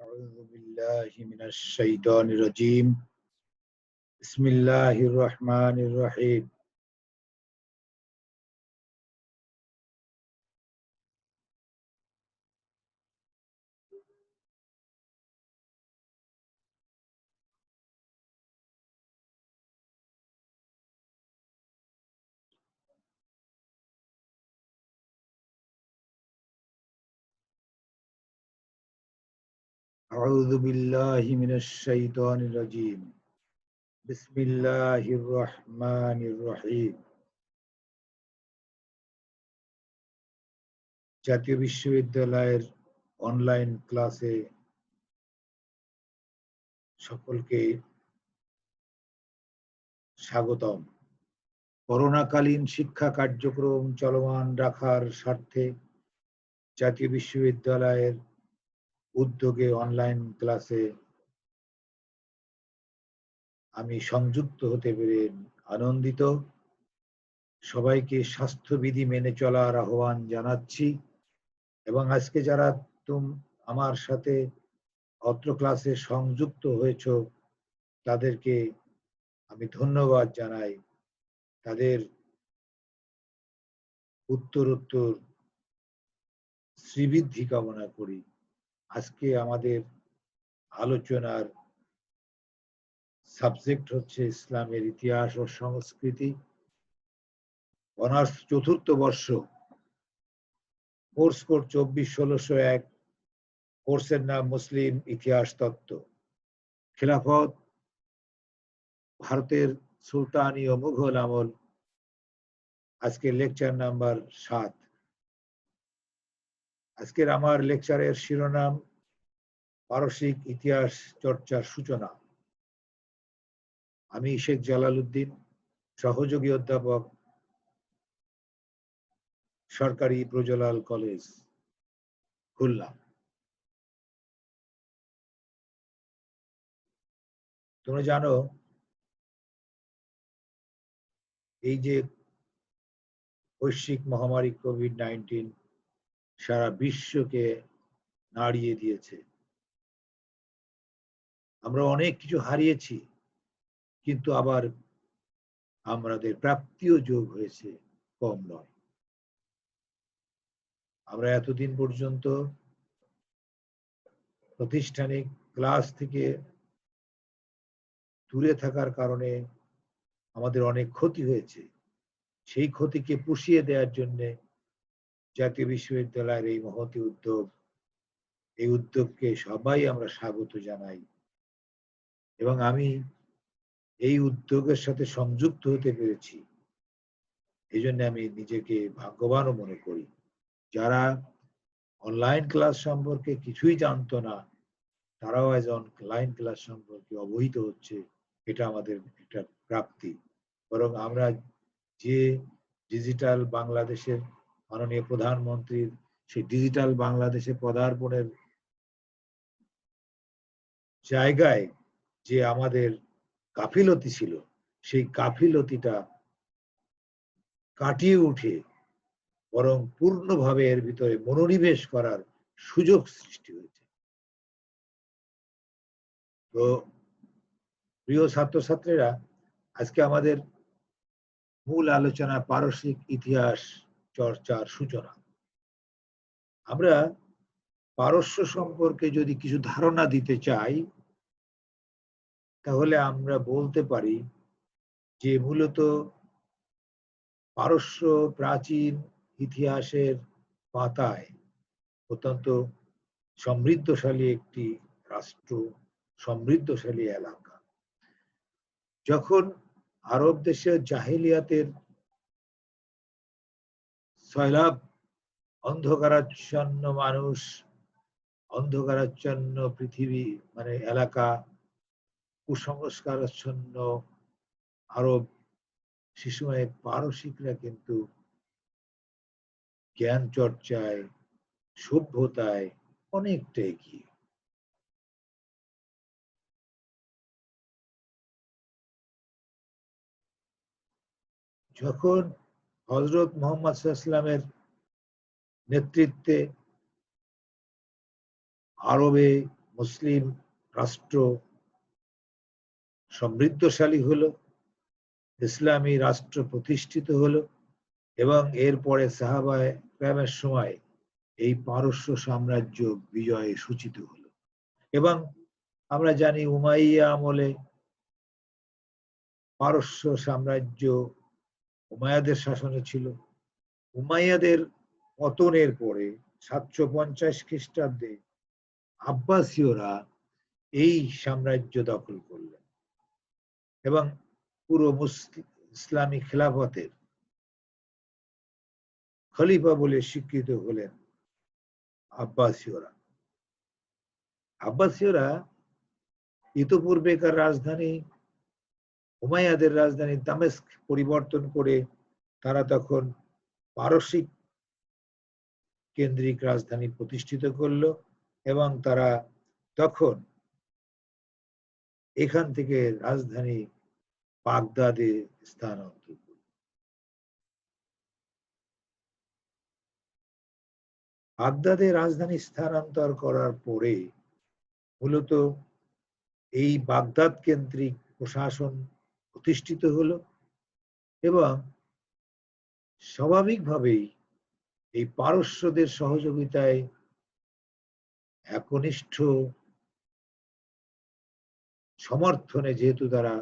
أعوذ بالله من الشيطان الرجيم بسم الله الرحمن الرحيم أعوذ بالله من الشيطان الرجيم بسم الله الرحمن الرحيم জাতীয় বিশ্ববিদ্যালয়ের অনলাইন ক্লাসে সকলকে স্বাগতম। করোনাকালীন শিক্ষা কার্যক্রম চলমান রাখার স্বার্থে জাতীয় বিশ্ববিদ্যালয়ের উদ্যোগে অনলাইন ক্লাসে আমি সংযুক্ত হতে পেরে আনন্দিত। সবাইকে স্বাস্থ্যবিধি মেনে চলার আহ্বান জানাচ্ছি এবং আজকে যারা আমার সাথে অত্র ক্লাসে সংযুক্ত হয়েছ তাদেরকে আমি ধন্যবাদ জানাই। তাদের উত্তরোত্তর শ্রীবৃদ্ধি কামনা করি। আজকে আমাদের আলোচনার সাবজেক্ট হচ্ছে ইসলামের ইতিহাস ও সংস্কৃতি। অনার্স চতুর্থ বর্ষ, কোর্স কোড 24-1601, কোর্সের নাম মুসলিম ইতিহাস তত্ত্ব, খিলাফত, ভারতের সুলতানি ও মুঘল আমল। আজকের লেকচার নাম্বার 7। আজকের আমার লেকচারের শিরোনাম পারসিক ইতিহাস চর্চার সূচনা। আমি শেখ জালালউদ্দিন, সহযোগী অধ্যাপক, সরকারি ব্রজলাল কলেজ, খুলনা। তোমরা জানো এই যে বৈশ্বিক মহামারী কোভিড-19 সারা বিশ্বকে নাড়িয়ে দিয়েছে। আমরা অনেক কিছু হারিয়েছি, কিন্তু আবার আমাদের প্রাপ্তিও যোগ হয়েছে, কম নয়। আমরা এতদিন পর্যন্ত প্রাতিষ্ঠানিক ক্লাস থেকে দূরে থাকার কারণে আমাদের অনেক ক্ষতি হয়েছে। সেই ক্ষতিকে পুষিয়ে দেওয়ার জন্য জাতীয় বিশ্ববিদ্যালয়ের এই মহতী উদ্যোগ, এই উদ্যোগকে সবাই আমরা স্বাগত জানাই এবং আমি এই উদ্যোগের সাথে সংযুক্ত হতে পেরেছি। এই জন্য আমি নিজেকে ভাগ্যবানও মনে করি। যারা অনলাইন ক্লাস সম্পর্কে কিছুই জানতো না, তারাও আজ অনলাইন ক্লাস সম্পর্কে অবহিত হচ্ছে। এটা আমাদের একটা প্রাপ্তি। বরং আমরা যে ডিজিটাল বাংলাদেশের মাননীয় প্রধানমন্ত্রীর সেই ডিজিটাল বাংলাদেশে পদার্পণের জায়গায় যে আমাদের গাফিলতি ছিল, সেই গাফিলতিটা কাটিয়ে উঠে বরং পূর্ণভাবে এর ভিতরে মনোনিবেশ করার সুযোগ সৃষ্টি হয়েছে। তো প্রিয় ছাত্রছাত্রীরা, আজকে আমাদের মূল আলোচনা পারসিক ইতিহাস চর্চার সূচনা। আমরা পারস্য সম্পর্কে যদি কিছু ধারণা দিতে চাই, তাহলে আমরা বলতে পারি যে মূলত পারস্য প্রাচীন ইতিহাসের পাতায় অত্যন্ত সমৃদ্ধশালী একটি রাষ্ট্র, সমৃদ্ধশালী এলাকা। যখন আরব দেশে জাহিলিয়াতের সয়লাব, অন্ধকারাচ্ছন্ন মানুষ, অন্ধকারাচ্ছন্ন পৃথিবী মানে এলাকা, কুসংস্কারাচ্ছন্ন আরব, সে সময় পারসিকরা কিন্তু জ্ঞান চর্চায়, সভ্যতায় অনেকটা এগিয়ে। যখন হযরত মুহাম্মদ সাল্লাল্লাহু আলাইহি ওয়াসাল্লামের নেতৃত্বে আরবে মুসলিম রাষ্ট্র সমৃদ্ধশালী হলো, ইসলামী রাষ্ট্র প্রতিষ্ঠিত হলো এবং এরপরে সাহাবায়ে কেরামের সময় এই পারস্য সাম্রাজ্য বিজয়ে সূচিত হলো। এবং আমরা জানি উমাইয়া আমলে পারস্য সাম্রাজ্য উমাইয়াদের শাসনে ছিল। উমাইয়াদের পতনের পরে ৭৫০ খ্রিস্টাব্দে আব্বাসীয়রা এই সাম্রাজ্য দখল করলেন এবং পুরো ইসলামী খেলাফতের খলিফা বলে স্বীকৃত হলেন আব্বাসীয়রা। আব্বাসীয়রা ইতোপূর্বেকার রাজধানী উমাইয়াদের রাজধানী দামেস্ক পরিবর্তন করে তারা তখন পারসিক কেন্দ্রিক রাজধানী প্রতিষ্ঠিত করলো এবং তারা তখন এখান থেকে রাজধানী বাগদাদে স্থানান্তর করল। বাগদাদে রাজধানী স্থানান্তর করার পরে মূলত এই বাগদাদ কেন্দ্রিক প্রশাসন প্রতিষ্ঠিত হলো এবং স্বাভাবিকভাবেই এই পারস্যদের সহযোগিতায় একনিষ্ঠ সমর্থনে যেহেতু তারা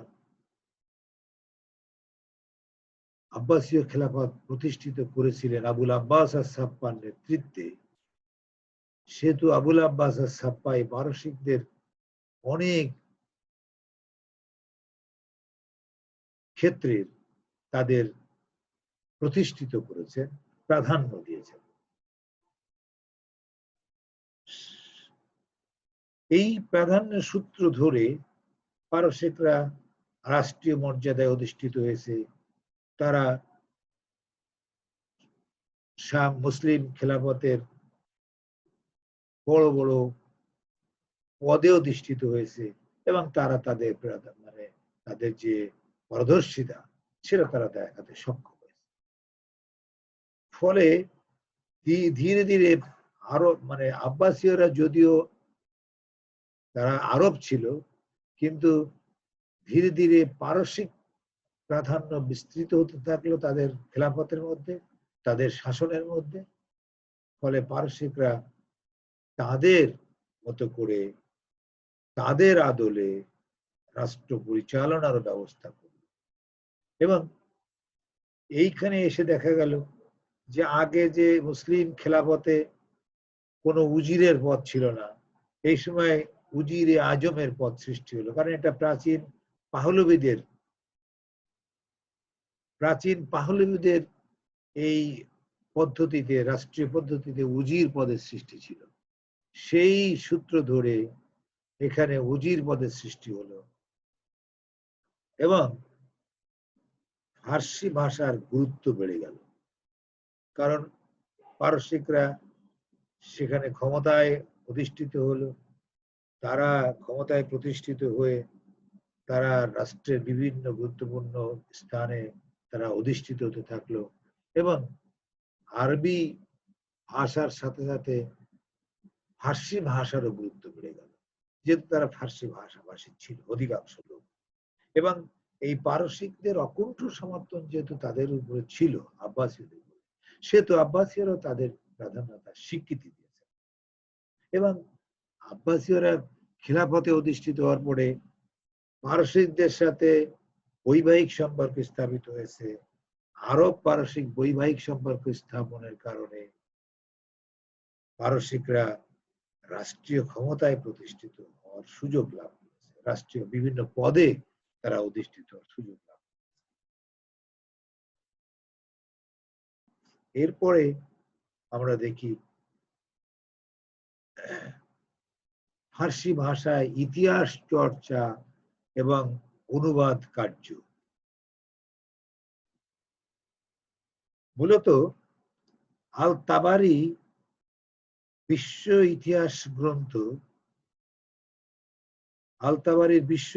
আব্বাসীয় খেলাফত প্রতিষ্ঠিত করেছিলেন আবুল আব্বাস আস-সাপ্পার নেতৃত্বে, সেহেতু আবুল আব্বাস আস-সাপ্পা এই পারসিকদের অনেক ক্ষেত্রে তাদের প্রতিষ্ঠিত করেছেন, প্রাধান্য দিয়েছেন। এই প্রাধান্যের সূত্র ধরে পারসিকরা রাষ্ট্রীয় মর্যাদায় অধিষ্ঠিত হয়েছে। তারা মুসলিম খেলাফতের বড় বড় পদে অধিষ্ঠিত হয়েছে এবং তারা তাদের তাদের যে পারদর্শিতা সেটা তারা দেখাতে সক্ষম হয়েছে। ফলে ধীরে ধীরে আরব আব্বাসীয়রা যদিও তারা আরব ছিল, কিন্তু ধীরে ধীরে পারসিক প্রাধান্য বিস্তৃত হতে থাকলো তাদের খেলাফতের মধ্যে, তাদের শাসনের মধ্যে। ফলে পারসিকরা তাদের মতো করে তাদের আদলে রাষ্ট্র পরিচালনার ব্যবস্থা করল। এবং এইখানে এসে দেখা গেল যে আগে যে মুসলিম খেলাফতে কোনো উজিরের পদ ছিল না, এই সময় উজিরে আজমের পদ সৃষ্টি হলো। কারণ এটা প্রাচীন পাহলবিদের এই পদ্ধতিতে, রাষ্ট্রীয় পদ্ধতিতে উজির পদের সৃষ্টি ছিল। সেই সূত্র ধরে এখানে উজির পদের সৃষ্টি হলো এবং ফার্সি ভাষার গুরুত্ব বেড়ে গেল। কারণ পারসিকরা সেখানে ক্ষমতায় অধিষ্ঠিত হলো, তারা ক্ষমতায় প্রতিষ্ঠিত হয়ে তারা রাষ্ট্রের বিভিন্ন গুরুত্বপূর্ণ স্থানে তারা অধিষ্ঠিত হতে থাকলো এবং আরবি ভাষার সাথে সাথে ফার্সি ভাষারও গুরুত্ব বেড়ে গেল, যেহেতু তারা ফার্সি ভাষাভাষী ছিল অধিকাংশ লোক। এবং এই পারসিকদের অকুণ্ঠ সমর্থন যেহেতু তাদের উপরে ছিল আব্বাসীয়দের উপরে, সেহেতু আব্বাসীয়রাও তাদের প্রাধান্যতার স্বীকৃতি দিয়েছে। এবং আব্বাসীয়রা খিলাফতে অধিষ্ঠিত হওয়ার পরে পারসিকদের সাথে বৈবাহিক সম্পর্ক স্থাপিত হয়েছে। আরব পারসিক বৈবাহিক সম্পর্ক স্থাপনের কারণে পারসিকরা রাষ্ট্রীয় ক্ষমতায় প্রতিষ্ঠিত হওয়ার সুযোগ লাভ করেছে, রাষ্ট্রীয় বিভিন্ন পদে তারা অধিষ্ঠিত হওয়ার সুযোগ লাভ করেছে। এরপরে আমরা দেখি ফার্সি ভাষায় ইতিহাস চর্চা এবং অনুবাদ কার্য। মূলত আল তাবারি বিশ্ব ইতিহাস গ্রন্থ, আল তাবারির বিশ্ব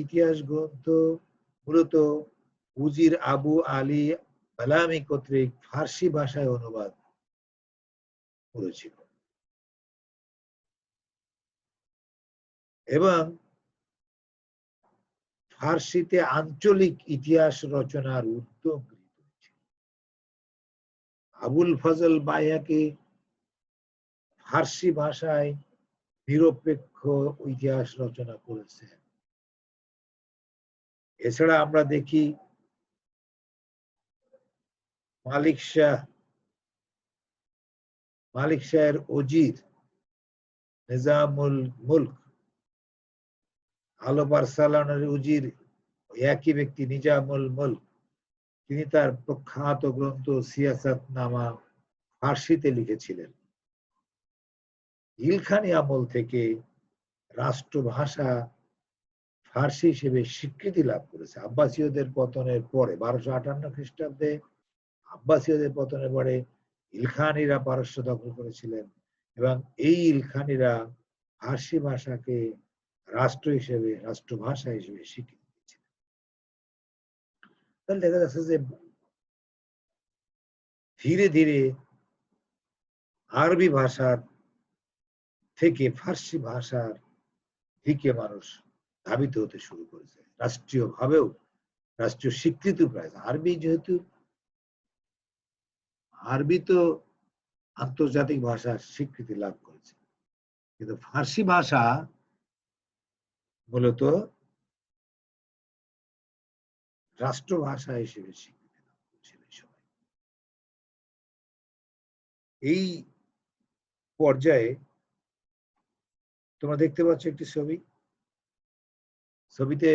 ইতিহাস গ্রন্থ মূলত উজির আবু আলী বালামি কর্তৃক ফার্সি ভাষায় অনুবাদ করেছিল। এবং ফার্সিতে আঞ্চলিক ইতিহাস রচনার উদ্যোগ গৃহীত হয়েছিল। আবুল ফজল বাইহাকি ফার্সি ভাষায় নিরপেক্ষ ইতিহাস রচনা করেছেন। এছাড়া আমরা দেখি মালিক শাহের অজির নিজামুল মুলক, আলম আরসালানের উজির একই ব্যক্তি নিজামুল মুলক, তিনি তার প্রখ্যাত গ্রন্থ সিয়াসাতনামা ফার্সিতে লিখেছিলেন। ইলখানি আমল থেকে রাষ্ট্রভাষা ফার্সি হিসেবে স্বীকৃতি লাভ করেছে। আব্বাসীয়দের পতনের পরে 1258 খ্রিস্টাব্দে আব্বাসীয়দের পতনের পরে ইলখানিরা পারস্য দখল করেছিলেন এবং এই ইলখানিরা ফার্সি ভাষাকে রাষ্ট্রভাষা হিসেবে স্বীকৃতি দিয়েছিলেন। তাহলে দেখা যাচ্ছে যে ধীরে ধীরে আরবি ভাষার থেকে ফার্সি ভাষার দিকে মানুষ ধাবিত হতে শুরু করেছে, রাষ্ট্রীয় ভাবেও রাষ্ট্রীয় স্বীকৃতি পেয়েছে। আরবি তো আন্তর্জাতিক ভাষার স্বীকৃতি লাভ করেছে, কিন্তু ফার্সি ভাষা মূলত রাষ্ট্রভাষা হিসেবে স্বীকৃতি লাভ করেছিল এই সময়। এই পর্যায়ে তোমরা দেখতে পাচ্ছ একটি ছবিতে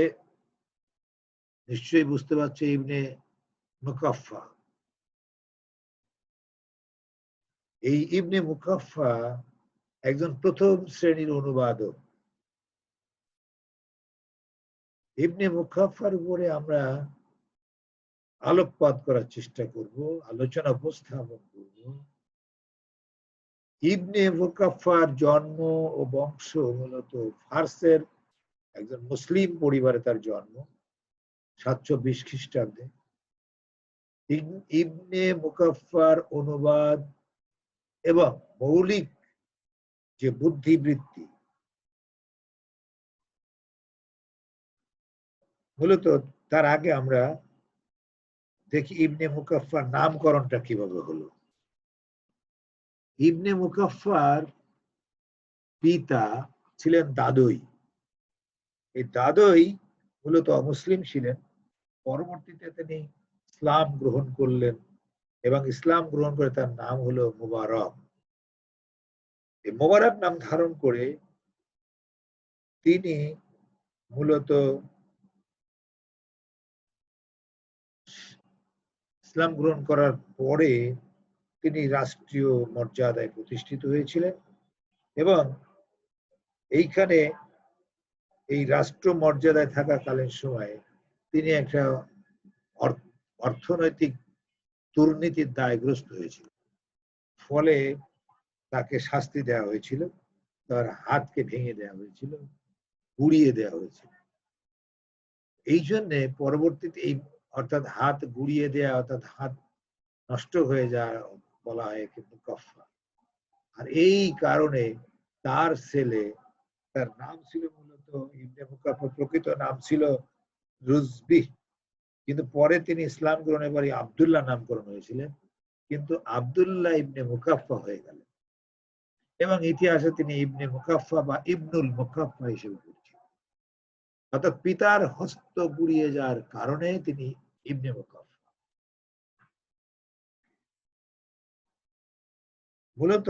নিশ্চয়ই বুঝতে পারছো ইবনে মুকাফফা। এই ইবনে মুকাফফা একজন প্রথম শ্রেণীর অনুবাদক। ইবনে মুকাফফার উপরে আমরা আলোকপাত করার চেষ্টা করব, আলোচনা উপস্থাপন করব। ইবনে মুকাফফার জন্ম ও বংশ মূলত ফার্সের একজন মুসলিম পরিবারে তার জন্ম 720 খ্রিস্টাব্দে। ইবনে মুকাফফার অনুবাদ এবং মৌলিক যে বুদ্ধিবৃত্তি মূলত তার আগে আমরা দেখি ইবনে মুকাফফার নামকরণটা কিভাবে হলো। ইবনে মুকাফফার পিতা ছিলেন দাদই। এই দাদই মূলত অমুসলিম ছিলেন। পরবর্তীতে তিনি ইসলাম গ্রহণ করলেন এবং ইসলাম গ্রহণ করে তার নাম হলো মুবারক। এই মুবারক নাম ধারণ করে তিনি মূলত ইসলাম গ্রহণ করার পরে তিনি রাষ্ট্রীয় মর্যাদায় প্রতিষ্ঠিত হয়েছিলেন এবং এইখানে এই রাষ্ট্র মর্যাদায় থাকাকালীন সময়ে তিনি একটা অর্থনৈতিক দুর্নীতির দায়গ্রস্ত হয়েছিল। ফলে তাকে শাস্তি দেওয়া হয়েছিল, তার হাতকে ভেঙে দেওয়া হয়েছিল, গুড়িয়ে দেওয়া হয়েছিল। এই জন্যে পরবর্তীতে এই অর্থাৎ হাত গুড়িয়ে দেওয়া অর্থাৎ হাত নষ্ট হয়ে যাওয়া বলা হয় মুকাফফা। আর এই কারণে তার ছেলে, তার নাম ছিল মূলত ইবনে মুকাফফার প্রকৃত নাম ছিল রুজবিহ, কিন্তু পরে তিনি ইসলাম গ্রহণের পরে আব্দুল্লাহ নামকরণ হয়েছিলেন, কিন্তু আব্দুল্লাহ ইবনে মুকাফফা হয়ে গেলেন এবং ইতিহাসে তিনি ইবনে মুকাফফা বা ইবনুল মুকাফফা হিসেবে পরিচিত। অর্থাৎ পিতার হস্ত গুড়িয়ে যাওয়ার কারণে তিনি ইবনে মুকাফফা। মূলত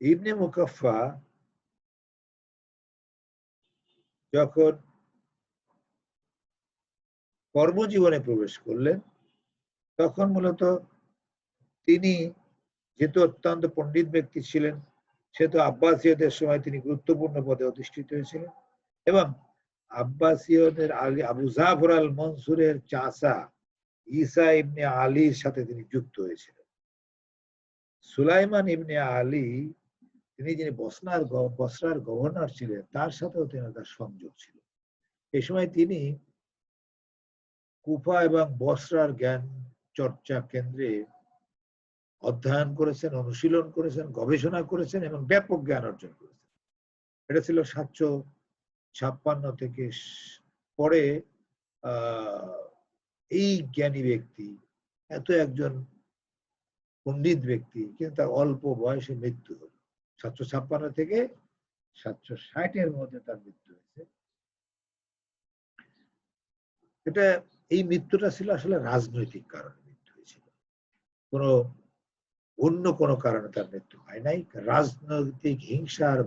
ইবনে মুকাফফা যখন কর্মজীবনে প্রবেশ করলেন তখন মূলত তিনি যেহেতু অত্যন্ত পণ্ডিত ব্যক্তি ছিলেন, সেহেতু আব্বাসীয়দের সময় তিনি গুরুত্বপূর্ণ পদে অধিষ্ঠিত হয়েছিলেন এবং আব্বাসীয়দের আবু জাফর আল মনসুরের চাচা ঈসা ইবনে আলীর সাথে তিনি যুক্ত হয়েছিলেন। সুলাইমান ইবনে আলী তিনি যিনি বসরার গভর্নর ছিলেন, তার সাথেও তার সংযোগ ছিল। এই সময় তিনি কুফা এবং বসরার জ্ঞান চর্চা কেন্দ্রে অধ্যয়ন করেছেন, অনুশীলন করেছেন, গবেষণা করেছেন এবং ব্যাপক জ্ঞান অর্জন করেছেন। এটা ছিল 756 থেকে পরে এই জ্ঞানী ব্যক্তি, এত একজন পণ্ডিত ব্যক্তি, কিন্তু তার অল্প বয়সে মৃত্যু হলো। 756 থেকে 760 মধ্যে তার মৃত্যু হয়েছে। এটা এই মৃত্যুটা ছিল আসলে রাজনৈতিক কারণে মৃত্যু হয়েছিল, কোনো অন্য কোনো কারণে তার মৃত্যু হয় নাই। রাজনৈতিক হিংসার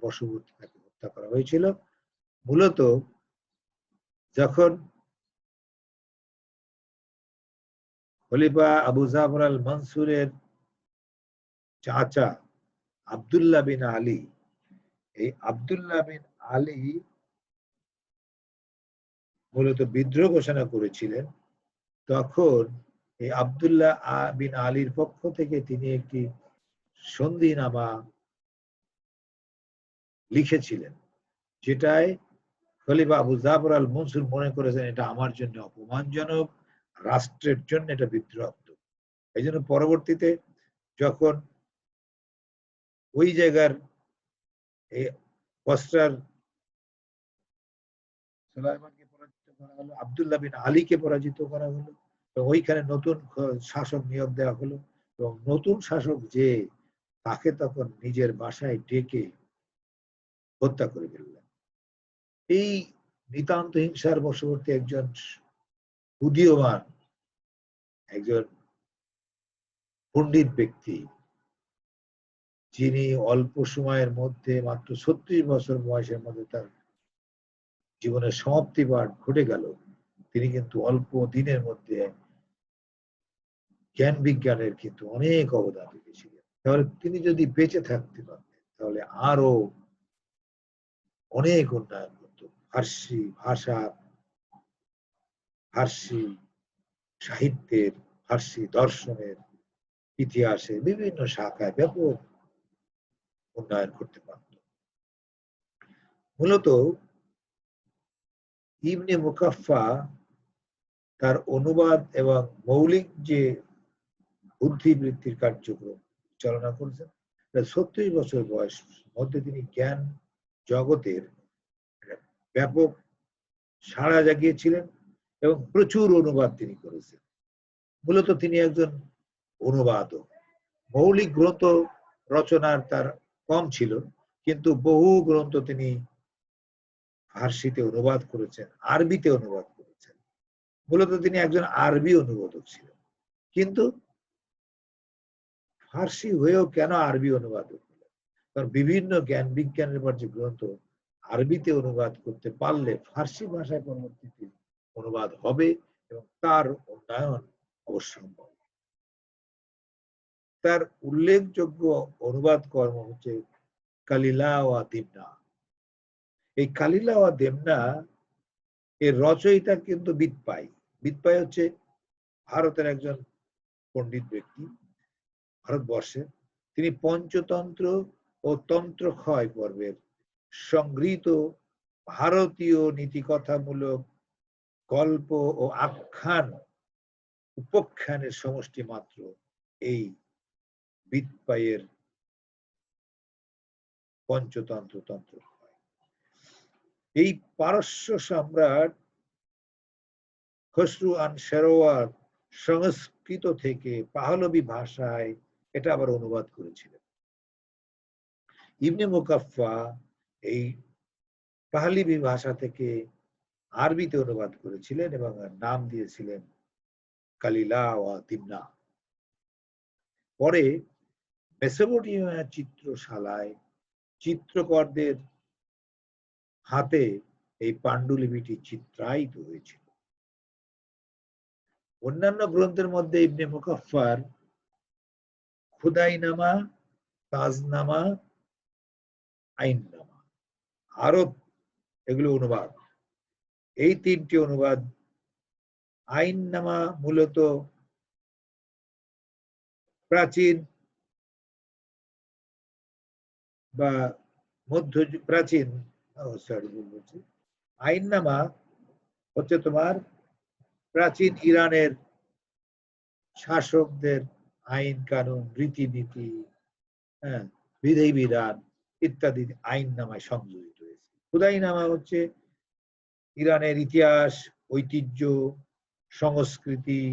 বশবর্তী তাকে হত্যা করা হয়েছিল। মূলত যখন খলিফা আবু জাফর আল মনসুরের চাচা আব্দুল্লাহ বিন আলী, এই আব্দুল্লাহ বিন আলী মূলত বিদ্রোহ ঘোষণা করেছিলেন, তখন এই আব্দুল্লাহ বিন আলীর পক্ষ থেকে তিনি একটি সন্ধিনামা লিখেছিলেন, যেটায় খলিফা আবু জাফর আল মনসুর মনে করেছেন এটা আমার জন্য অপমানজনক, রাষ্ট্রের জন্য এটা বিদ্রোহাত্মক। এই জন্য পরবর্তীতে যখন ওই জায়গার বসরার সুলাইমানকে পরাজিত করা হলো, আব্দুল্লাহ বিন আলীকে পরাজিত করা হলো, এবং ওইখানে নতুন শাসক নিয়োগ দেওয়া হলো, এবং নতুন শাসক যে তাকে তখন নিজের বাসায় ডেকে হত্যা করে ফেললেন। এই নিতান্ত হিংসার বশবর্তী একজন উদীয়মান একজন পণ্ডিত ব্যক্তি, যিনি অল্প সময়ের মধ্যে মাত্র 36 বছর বয়সের মধ্যে তার জীবনের সমাপ্তি পাঠ ঘটে গেল, তিনি কিন্তু অল্প দিনের মধ্যে জ্ঞান বিজ্ঞানের কিন্তু অনেক অবদান রেখেছিলেন। তাহলে তিনি যদি বেঁচে থাকতে পারতেন তাহলে আরো অনেক উন্নয়ন করতো। ফার্সি ভাষা, ফার্সি সাহিত্যের, ফার্সি দর্শনের, ইতিহাসের বিভিন্ন শাখায় ব্যাপক উন্নয়ন করতে পারত। মূলত ইবনে মুকাফফা তার অনুবাদ এবং মৌলিক যে বুদ্ধিবৃত্তির কার্যক্রম চালনা করেছেন, 36 বছর বয়স মধ্যে তিনি জ্ঞান জগতের ব্যাপক সাড়া জাগিয়েছিলেন এবং প্রচুর অনুবাদ তিনি করেছেন। মূলত তিনি একজন অনুবাদক। মৌলিক গ্রন্থ রচনার তার কম ছিল, কিন্তু বহু গ্রন্থ তিনি ফার্সিতে অনুবাদ করেছেন, আরবিতে অনুবাদ করেছেন। মূলত তিনি একজন আরবি অনুবাদক ছিলেন, কিন্তু ফার্সি হয়েও কেন আরবি অনুবাদক হলেন? কারণ বিভিন্ন জ্ঞান বিজ্ঞানের পর যে গ্রন্থ আরবিতে অনুবাদ করতে পারলে ফার্সি ভাষায় পরবর্তীতে অনুবাদ হবে এবং তার উন্নয়ন অবশ্যম্ভব। তার উল্লেখযোগ্য অনুবাদ কর্ম হচ্ছে কালিলা ওয়া দিমনা। এই কালিলা ওয়া দিমনা এর রচয়িতা কিন্তু বিদপাই। বিদপাই হচ্ছে ভারতের একজন পণ্ডিত ব্যক্তি, ভারতবর্ষে। তিনি পঞ্চতন্ত্র ও তন্ত্রক্ষয় পর্বের সংগৃহীত ভারতীয় নীতিকথামূলক গল্প ও আখ্যান উপাখ্যানের সমষ্টি মাত্র এই বিদপাইয়ের পঞ্চতন্ত্র তন্ত্রক্ষয়। এই পারস্য সম্রাট খসরু আন শেরওয়ার সংস্কৃত থেকে পাহলবি ভাষায় এটা আবার অনুবাদ করেছিলেন। ইবনে মুকাফফা এই পাহলবি ভাষা থেকে আরবিতে অনুবাদ করেছিলেন এবং নাম দিয়েছিলেন কালিলা ওয়া দিমনা। পরে মেসোপটেমিয়া চিত্রশালায় চিত্রকরদের হাতে এই পাণ্ডুলিপিটি চিত্রায়িত হয়েছিল। অন্যান্য গ্রন্থের মধ্যে ইবনে মুকাফফার খুদাইনামা, তাজনামা, আইননামা, আরব এগুলো অনুবাদ। এই তিনটি অনুবাদ। আইননামা মূলত প্রাচীন বা মধ্য প্রাচীন আইননামা হচ্ছে তোমার প্রাচীন ইরানের শাসকদের আইন কানুন, রীতিনীতি, হ্যাঁ, বিধি বিধান ইত্যাদি আইন নামায় সংযোজিত হয়েছে। খুদাই নামা হচ্ছে ইরানের ইতিহাস, ঐতিহ্য, সংস্কৃতি,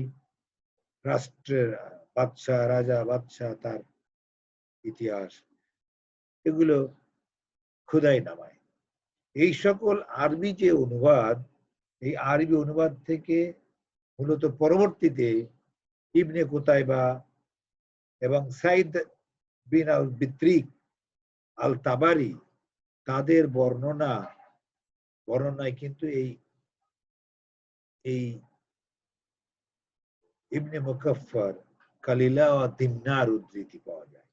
রাষ্ট্রের বাদশাহ, রাজা, বাদশাহ, তার ইতিহাস, এগুলো খুদাই নামায়। এই সকল আরবি যে অনুবাদ, এই আরবি অনুবাদ থেকে মূলত পরবর্তীতে ইবনে কুতাইবা এবং সাইদ বিন আল বিত্রিক আল তাবারি তাদের বর্ণনায় কিন্তু এই ইবনে মুকাফফার, কালিলা ও দিমনার উদ্ধৃতি পাওয়া যায়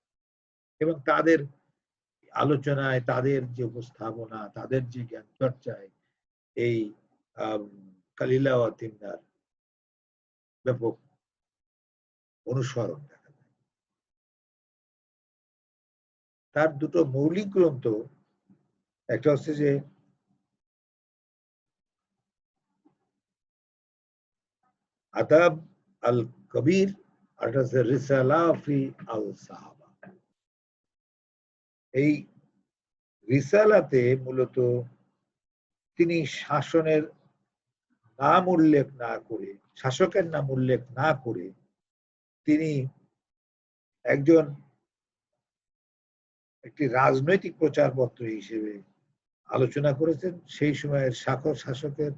এবং তাদের আলোচনায়, তাদের যে উপস্থাপনা, তাদের যে জ্ঞান চর্চায় এই কালিলা ও দিমনার ব্যাপক অনুসরণ দেখা যায়। তার দুটো মৌলিক গ্রন্থ, একটা হচ্ছে যে আদাব আল কবির, আর হচ্ছে রিসালা ফি আল সাহাবা। এই রিসালাতে মূলত তিনি শাসনের নাম উল্লেখ না করে, শাসকের নাম উল্লেখ না করে, তিনি একটি রাজনৈতিক প্রচারপত্র হিসেবে আলোচনা করেছেন। সেই সময়ের শাসকের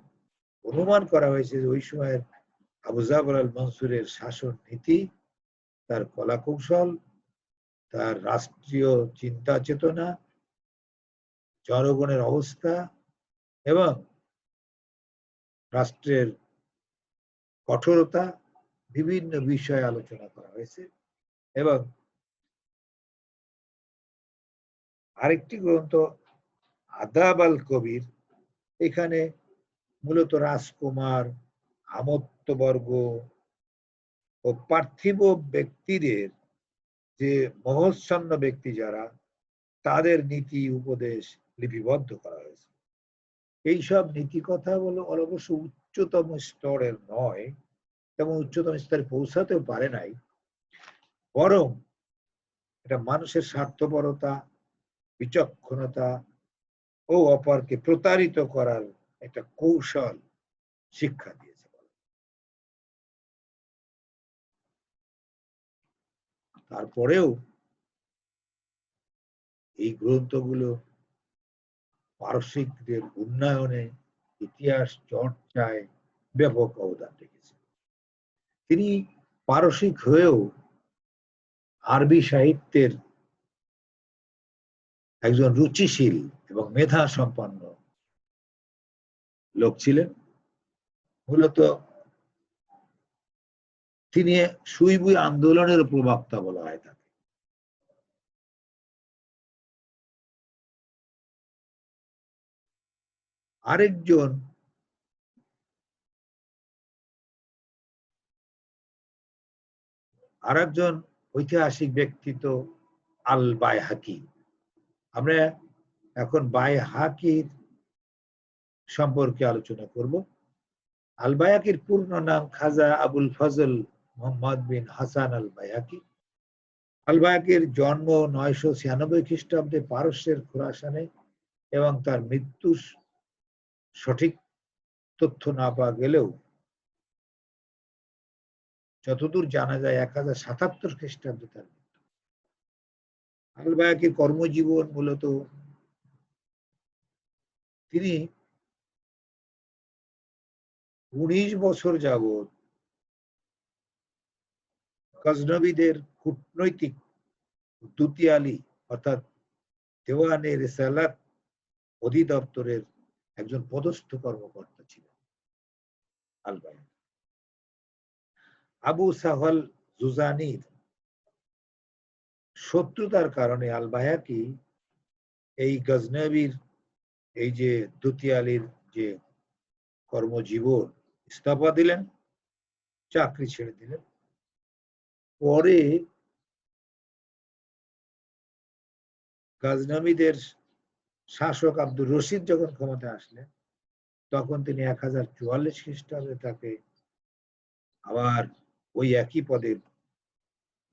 অনুমান করা হয়েছে যে ওই সময়ের আবু জাফর আল মনসুরের শাসন নীতি, তার কলা কৌশল, তার রাষ্ট্রীয় চিন্তা চেতনা, জনগণের অবস্থা এবং রাষ্ট্রের কঠোরতা, বিভিন্ন বিষয়ে আলোচনা করা হয়েছে। এবং আরেকটি গ্রন্থ আদাব আল কবির, এখানে মূলত রাজকুমার, আমত্তবর্গ ও পার্থিব ব্যক্তিদের, যে মহচ্ছন্ন ব্যক্তি যারা, তাদের নীতি উপদেশ লিপিবদ্ধ করা হয়েছে। এইসব নীতি কথা বলো অবশ্য উচ্চতম স্তরের নয় এবং উচ্চতম স্তরে পৌঁছাতেও পারে নাই, বরং এটা মানুষের স্বার্থপরতা, বিচক্ষণতা ও অপরকে প্রতারিত করার একটা কৌশল শিক্ষা দিয়েছে। তারপরেও এই গ্রন্থগুলো পারসিকদের উন্নয়নে, ইতিহাস চর্চায় ব্যাপক অবদান রেখেছে। তিনি পারসিক হয়েও আরবি সাহিত্যের একজন রুচিশীল এবং মেধা সম্পন্ন লোক ছিলেন। মূলত তিনি সুইবুই আন্দোলনের প্রবক্তা বলা হয় তাকে। আরেকজন ঐতিহাসিক ব্যক্তিত্ব আল বাইহাকি। আমরা এখন বাইহাকির সম্পর্কে আলোচনা করব। আল বাইহাকির পূর্ণ নাম খাজা আবুল ফজল মোহাম্মদ বিন হাসান আল বাইহাকি। আল বাইহাকির জন্ম 996 খ্রিস্টাব্দে পারস্যের খোরাসানে এবং তার মৃত্যু সঠিক তথ্য না পাওয়া গেলেও যতদূর জানা যায় 1077 খ্রিস্টাব্দে তার মৃত্যু। আল বাইহাকির কর্মজীবন মূলত তিনি 19 বছর যাবৎ গজনবীদের কূটনৈতিক দুতিয়ালি অর্থাৎ দেওয়ানে রিসালাত অধিদপ্তরের একজন পদস্থ কর্মকর্তা ছিলেন আল বাইহাকি। আবু সাহল জুজানির শত্রুতার কারণে আল বাইহাকি এই গজনবীর এই যে দুতিয়ালির যে কর্মজীবন ইস্তফা দিলেন, চাকরি ছেড়ে দিলেন। পরে গজনবীদের শাসক আব্দুর রশিদ যখন ক্ষমতায় আসলেন, তখন তিনি 1044 খ্রিস্টাব্দে তাকে আবার ওই একই পদে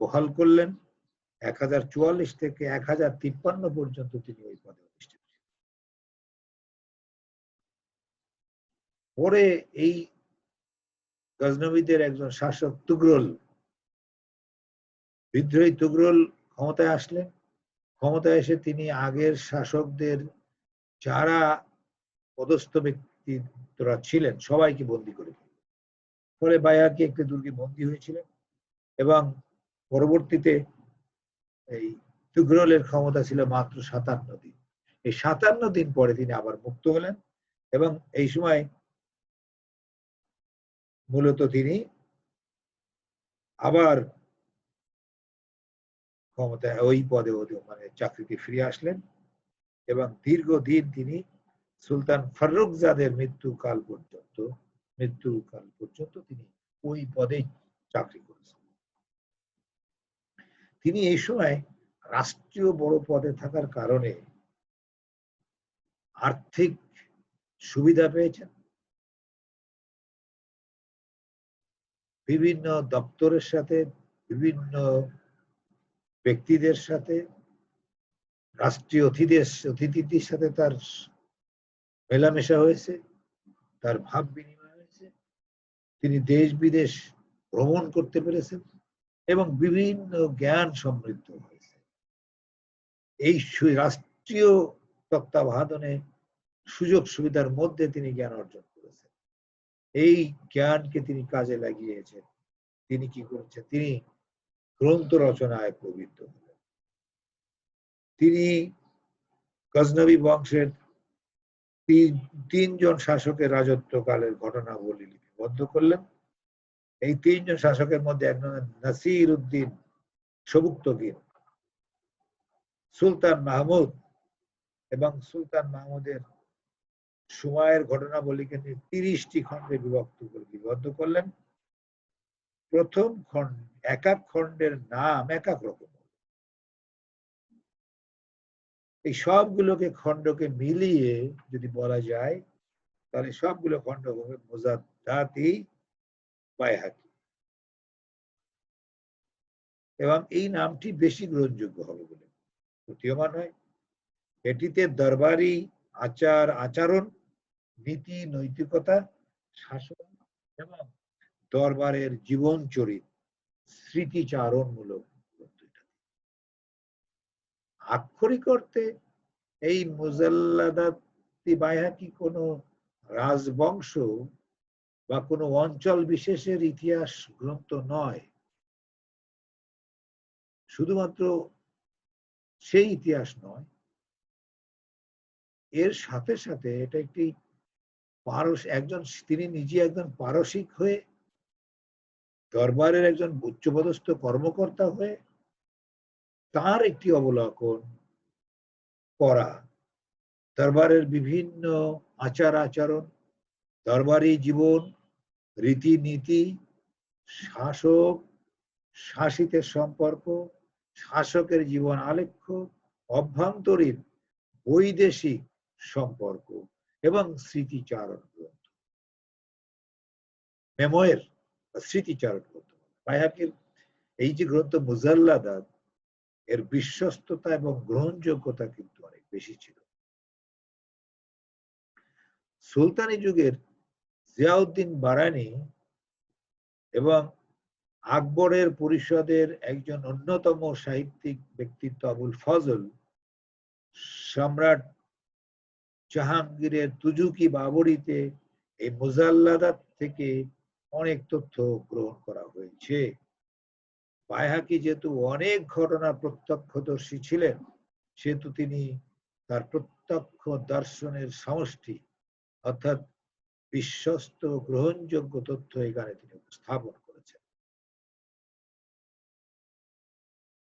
বহাল করলেন। 1044 থেকে 1053 পর্যন্ত তিনি ওই পদে অধিষ্ঠিত ছিলেন। পরে এই গজনবীদের একজন শাসক তুগরল, বিদ্রোহী তুগরল ক্ষমতায় আসলেন। ক্ষমতায় এসে তিনি আগের শাসকদের যারা পদস্থ ব্যক্তিরা ছিলেন সবাইকে বন্দী করে ফেললেন। ফলে বাইহাকি একটি দুর্গে বন্দী হয়েছিলেন এবং পরবর্তীতে এই তুগরলের ক্ষমতা ছিল মাত্র 57 দিন। এই 57 দিন পরে তিনি আবার মুক্ত হলেন এবং এই সময় মূলত তিনি আবার ক্ষমতায় ওই পদে মানে চাকরিতে ফিরে আসলেন এবং দীর্ঘদিন তিনি সুলতান ফারুকজাদের মৃত্যুকাল পর্যন্ত তিনি ওই পদে চাকরি করেছেন। তিনি এই সময় রাষ্ট্রীয় বড় পদে থাকার কারণে আর্থিক সুবিধা পেয়েছেন। বিভিন্ন দপ্তরের সাথে, বিভিন্ন ব্যক্তিদের সাথে, রাষ্ট্রীয় অতিথিদের সাথে তার মেলামেশা হয়েছে, তার ভাব বিনিময় হয়েছে। তিনি দেশ বিদেশ ভ্রমণ করতে পেরেছেন এবং বিভিন্ন জ্ঞান সমৃদ্ধ হয়েছে। এই রাষ্ট্রীয় তত্ত্বাবধানে সুযোগ সুবিধার মধ্যে তিনি জ্ঞান অর্জন করেছেন। এই জ্ঞানকে তিনি কাজে লাগিয়েছেন। তিনি কি করেছেন? তিনি গ্রন্থ রচনায় প্রবৃত্ত হলেন। তিনি গজনবী বংশের তিনজন শাসকের রাজত্বকালের ঘটনাবলী লিপিবদ্ধ করলেন। এই তিনজন শাসকের মধ্যে একজন নাসির উদ্দিন সবুক্তগীর, সুলতান মাহমুদ এবং সুলতান মাহমুদের সময়ের ঘটনাবলীকে নিয়ে 30টি খণ্ডে বিভক্ত করলেন। প্রথম খণ্ড, এক এক খণ্ডের নাম এক এক রকম। এই সবগুলোকে খণ্ডকে মিলিয়ে যদি বলা যায় তাহলে সবগুলো খণ্ড হবে মুজাদ্দাতি বাইহাকি এবং এই নামটি বেশি গ্রহণযোগ্য হবে বলে প্রতীয়মান হয়। এটিতে দরবারি আচার আচরণ, নীতি নৈতিকতা, শাসন এবং দরবারের জীবন চরিত স্মৃতিচারণমূলক। আক্ষরিক অর্থে এই মুজাল্লাদাতি বাইহাকি কোনো রাজবংশ বা কোনো অঞ্চল বিশেষের ইতিহাস গ্রন্থ নয়। শুধুমাত্র সেই ইতিহাস নয়, এর সাথে সাথে এটা একটি তিনি নিজে একজন পারসিক হয়ে, দরবারের একজন উচ্চপদস্থ কর্মকর্তা হয়ে তার একটি অবলোকন করা, দরবারের বিভিন্ন আচার আচরণ, দরবারি জীবন, রীতিনীতি, শাসক শাসিতের সম্পর্ক, শাসকের জীবন আলেখ্য, অভ্যন্তরীণ বৈদেশিক সম্পর্ক এবং স্মৃতিচারণ গ্রন্থ, মেমোয়ের স্মৃতিচারণ গ্রন্থ। বাইহাকির এই যে গ্রন্থ মুজাল্লাদাত, এর বিশ্বস্ততা এবং গ্রহণযোগ্যতা কিন্তু অনেক বেশি ছিল। সুলতানি যুগের জিয়াউদ্দিন বারানি এবং আকবরের পরিষদের একজন অন্যতম সাহিত্যিক ব্যক্তিত্ব আবুল ফজল সম্রাট জাহাঙ্গীরের তুজুকি বাবরিতে এই মুজাল্লাদাত থেকে অনেক তথ্য গ্রহণ করা হয়েছে। বাইহাকি যেহেতু অনেক ঘটনা প্রত্যক্ষদর্শী ছিলেন, সেহেতু তিনি তার প্রত্যক্ষ দর্শনের সমষ্টি অর্থাৎ বিশ্বস্ত গ্রহণযোগ্য তথ্য এখানে তিনি উপস্থাপন করেছেন।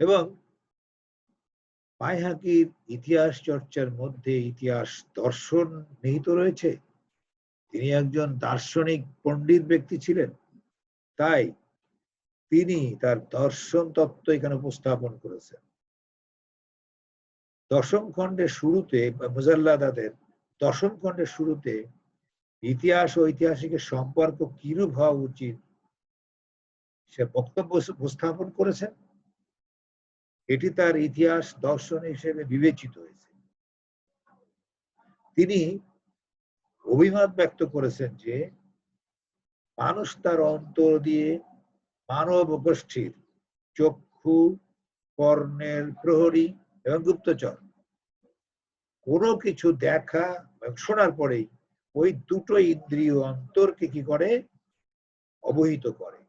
এবং বাইহাকির ইতিহাস চর্চার মধ্যে ইতিহাস দর্শন নিহিত রয়েছে। তিনি একজন দার্শনিক পণ্ডিত ব্যক্তি ছিলেন, তাই তিনি তার দর্শন তত্ত্ব এখানে উপস্থাপন করেছেন। দশম খণ্ডের শুরুতে, মুজাল্লাদাতের দশম খণ্ডের শুরুতে ইতিহাস ও ঐতিহাসিকের সম্পর্ক কিরূপ হওয়া উচিত সে বক্তব্য উপস্থাপন করেছেন এটি তার ইতিহাস দর্শন হিসেবে বিবেচিত হয়েছে। তিনি অভিমত ব্যক্ত করেছেন যে মানুষ তার অন্তর দিয়ে মানব গোষ্ঠীর চক্ষু, কর্ণের প্রহরী এবং গুপ্তচর কোনো কিছু দেখা এবং শোনার পরেই ওই দুটো ইন্দ্রিয় অন্তরকে কি করে, অবহিত করে।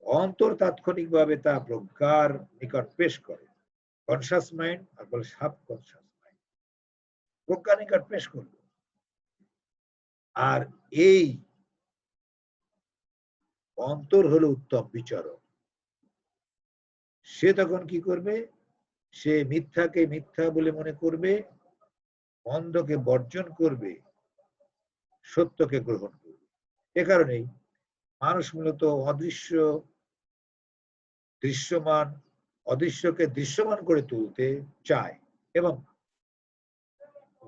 অন্তর তাৎক্ষণিকভাবে তা প্রজ্ঞার নিকট পেশ করে। কনসাস মাইন্ড আর বলে সাবকনসাস মাইন্ড, প্রজ্ঞার নিকট পেশ করবে। আর এই অন্তর হলো উত্তম বিচারক। সে তখন কি করবে, সে মিথ্যাকে মিথ্যা বলে মনে করবে, মন্দকে বর্জন করবে, সত্যকে গ্রহণ করবে। এ কারণেই মানুষ মূলত অদৃশ্যকে দৃশ্যমান করে তুলতে চায় এবং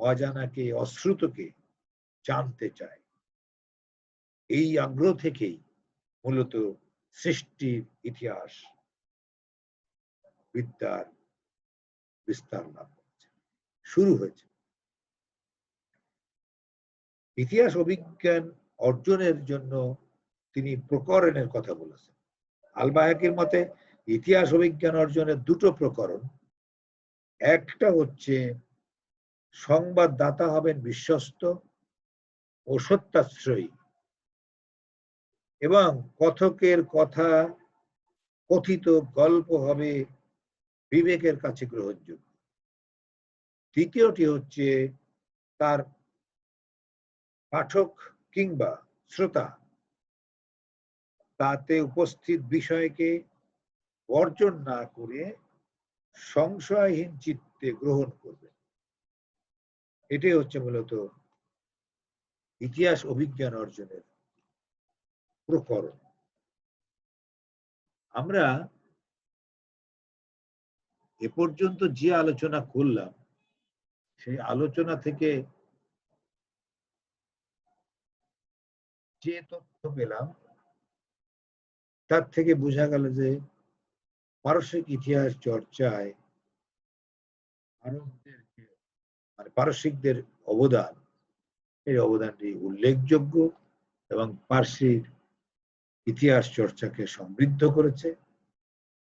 অজানাকে, অশ্রুতকে জানতে চায়। এই আগ্রহ থেকেই মূলত সৃষ্টির ইতিহাস বিদ্যার বিস্তার লাভ করেছে, শুরু হয়েছে। ইতিহাস অভিজ্ঞান অর্জনের জন্য তিনি প্রকরণের কথা বলেছেন। আল বায়াকির মতে ইতিহাস অভিজ্ঞান অর্জনের দুটো প্রকরণ। একটা হচ্ছে সংবাদদাতা হবেন বিশ্বস্ত ও সত্যাশ্রয়ী এবং কথকের কথা, কথিত গল্প হবে বিবেকের কাছে গ্রহণযোগ্য। দ্বিতীয়টি হচ্ছে তার পাঠক কিংবা শ্রোতা তাতে উপস্থিত বিষয়কে বর্জন না করে সংশয়হীন চিত্তে গ্রহণ করবে। এটাই হচ্ছে মূলত ইতিহাস অভিজ্ঞান অর্জনের প্রকরণ। আমরা এ পর্যন্ত যে আলোচনা করলাম সেই আলোচনা থেকে যে তথ্য পেলাম তার থেকে বোঝা গেল যে পারস্যিক ইতিহাস চর্চায় পারস্যিকদের অবদান, এই অবদানটি উল্লেখযোগ্য এবং পারসির ইতিহাস চর্চাকে সমৃদ্ধ করেছে।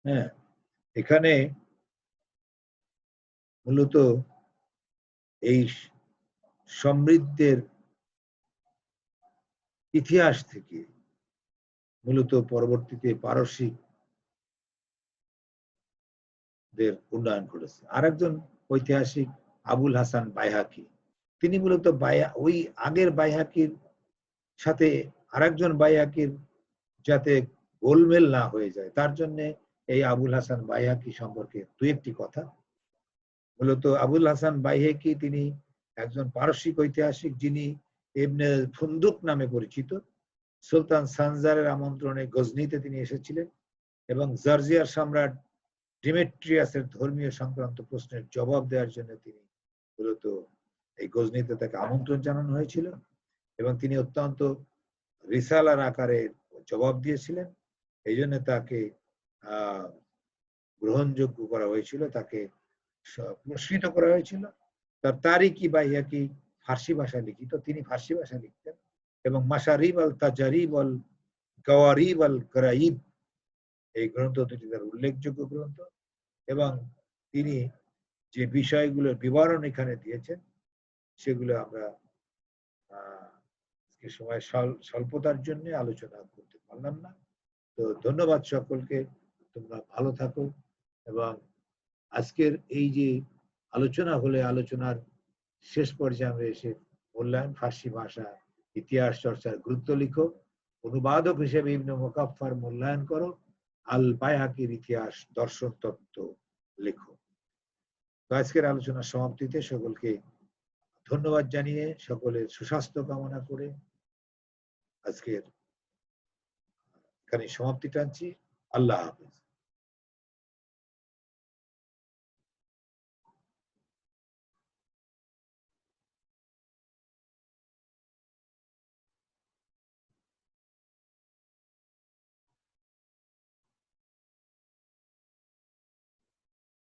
হ্যাঁ, এখানে মূলত এই সমৃদ্ধের ইতিহাস থেকে মূলত পরবর্তীতে পারসিকদের উন্নয়ন করেছে। আরেকজন ঐতিহাসিক আবুল হাসান বাইহাকি, তিনি মূলত ওই আগের বাইহাকির সাথে আরেকজন বাইহাকির যাতে গোলমেল না হয়ে যায় তার জন্য এই আবুল হাসান বাইহাকি সম্পর্কে দু একটি কথা। মূলত আবুল হাসান বাইহাকি তিনি একজন পারসিক ঐতিহাসিক যিনি ইবনে ফুন্দুক নামে পরিচিত। সুলতান সানজারের আমন্ত্রণে গজনিতে তিনি এসেছিলেন এবং জর্জিয়ার সম্রাট ডিমেট্রিয়াসের ধর্মীয় সংক্রান্ত প্রশ্নের জবাব দেওয়ার জন্য তিনি মূলত এই গজনিতে তাকে আমন্ত্রণ জানানো হয়েছিল এবং তিনি অত্যন্ত রিসালার আকারে জবাব দিয়েছিলেন। এই জন্য তাকে গ্রহণযোগ্য করা হয়েছিল, তাকে পুরস্কৃত করা হয়েছিল। তার তারিকি বাইহাকি ফার্সি ভাষায় লিখিত, তিনি ফার্সি ভাষায় লিখতেন এবং মাশারিব আল তাজারিব আল গাওয়ারিব আল গরাইব এই গ্রন্থ দুটি তার উল্লেখযোগ্য গ্রন্থ এবং তিনি যে বিষয়গুলোর বিবরণ এখানে দিয়েছেন সেগুলো আমরা সময় স্বল্পতার জন্য আলোচনা করতে পারলাম না। তো ধন্যবাদ সকলকে, তোমরা ভালো থাকো এবং আজকের এই যে আলোচনা হলে আলোচনার শেষ পর্যায়ে আমরা এসে মূল্যায়ন, ফার্সি ভাষা ইতিহাস চর্চার গুরুত্ব লিখো, অনুবাদক হিসেবে ইবনে মুকাফফার মূল্যায়ন করো, আল বাইহাকির ইতিহাস দর্শন তত্ত্ব লেখো। তো আজকের আলোচনার সমাপ্তিতে সকলকে ধন্যবাদ জানিয়ে সকলের সুস্বাস্থ্য কামনা করে আজকের এখানে সমাপ্তি টানছি। আল্লাহ হাফেজ।